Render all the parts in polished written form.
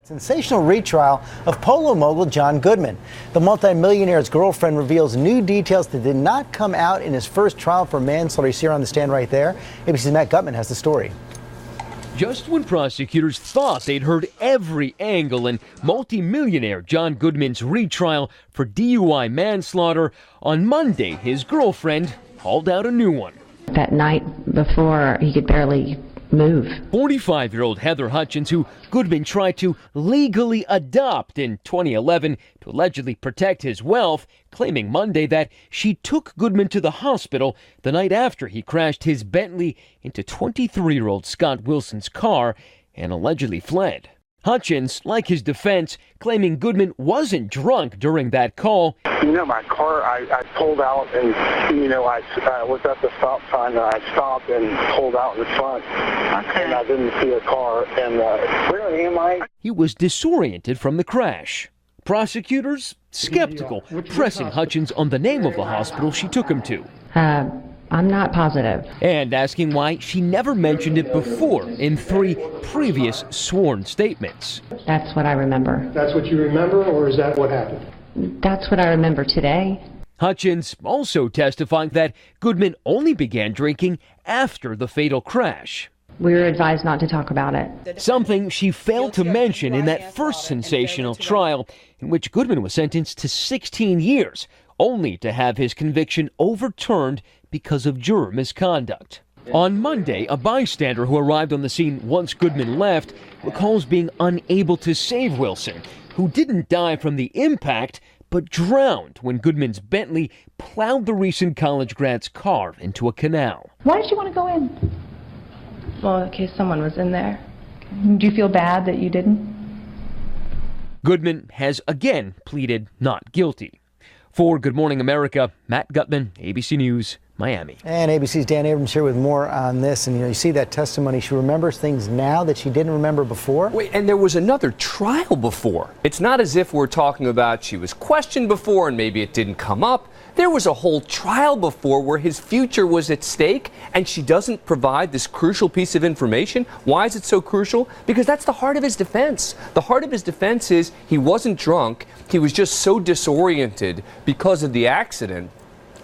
Sensational retrial of Polo mogul John Goodman. The multimillionaire's girlfriend reveals new details that did not come out in his first trial for manslaughter. You see her on the stand right there. ABC's Matt Gutman has the story. Just when prosecutors thought they'd heard every angle in multimillionaire John Goodman's retrial for DUI manslaughter, on Monday his girlfriend hauled out a new one. That night before, he could barely move. 45-year-old Heather Hutchins, who Goodman tried to legally adopt in 2011 to allegedly protect his wealth, claiming Monday that she took Goodman to the hospital the night after he crashed his Bentley into 23-year-old Scott Wilson's car and allegedly fled. Hutchins, like his defense, claiming Goodman wasn't drunk during that call. My car, I pulled out and, I was at the stop sign and I stopped and pulled out in front. Okay. And I didn't see a car. And where am I? He was disoriented from the crash. Prosecutors skeptical, pressing Hutchins on the name of the hospital she took him to. I'm not positive. And asking why she never mentioned it before in 3 previous sworn statements. That's what I remember. That's what you remember, or is that what happened? That's what I remember today. Hutchins also testifying that Goodman only began drinking after the fatal crash. We were advised not to talk about it. Something she failed to mention in that first sensational trial in which Goodman was sentenced to 16 years, only to have his conviction overturned because of juror misconduct. On Monday, a bystander who arrived on the scene once Goodman left recalls being unable to save Wilson, who didn't die from the impact but drowned when Goodman's Bentley plowed the recent college grad's car into a canal. Why did you want to go in? Well, in case someone was in there. Do you feel bad that you didn't? Goodman has again pleaded not guilty. For Good Morning America, Matt Gutman, ABC News, Miami. And ABC's Dan Abrams here with more on this. And you see that testimony. She remembers things now that she didn't remember before. Wait, and there was another trial before. It's not as if we're talking about she was questioned before and maybe it didn't come up. There was a whole trial before where his future was at stake, and she doesn't provide this crucial piece of information. Why is it so crucial? Because that's the heart of his defense. The heart of his defense is he wasn't drunk. He was just so disoriented because of the accident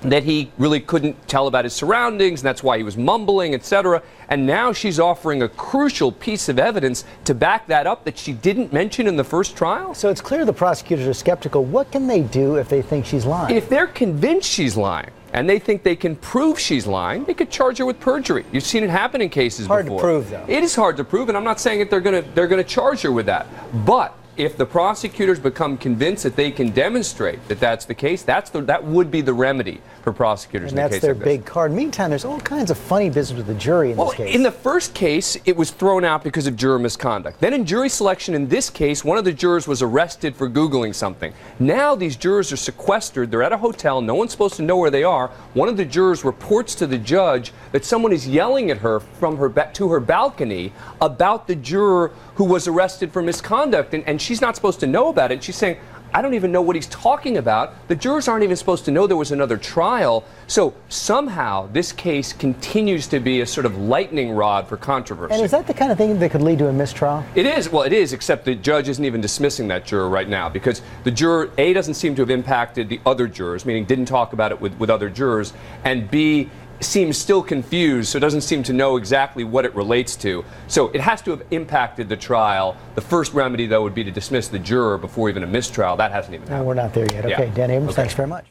that he really couldn't tell about his surroundings, and that's why he was mumbling, etc. And now she's offering a crucial piece of evidence to back that up that she didn't mention in the first trial. So it's clear the prosecutors are skeptical. What can they do if they think she's lying? If they're convinced she's lying, and they think they can prove she's lying, they could charge her with perjury. You've seen it happen in cases before. Hard to prove, though. It is hard to prove, and I'm not saying that they're going to charge her with that. But if the prosecutors become convinced that they can demonstrate that that's the case, that would be the remedy for prosecutors in a case like this. And that's their big card. Meantime, there's all kinds of funny business with the jury in this case. In the first case, it was thrown out because of juror misconduct. Then in jury selection in this case, one of the jurors was arrested for Googling something. Now these jurors are sequestered. They're at a hotel. No one's supposed to know where they are. One of the jurors reports to the judge that someone is yelling at her from to her balcony about the juror who was arrested for misconduct, and she's not supposed to know about it. She's saying, I don't even know what he's talking about. The jurors aren't even supposed to know there was another trial. So somehow this case continues to be a sort of lightning rod for controversy. And is that the kind of thing that could lead to a mistrial? It is. Well, it is, except the judge isn't even dismissing that juror right now because the juror, A, doesn't seem to have impacted the other jurors, meaning didn't talk about it with other jurors, and B, seems still confused, so doesn't seem to know exactly what it relates to. So it has to have impacted the trial. The first remedy, though, would be to dismiss the juror before even a mistrial. That hasn't even happened. No, we're not there yet. Okay, Dan Abrams, thanks very much.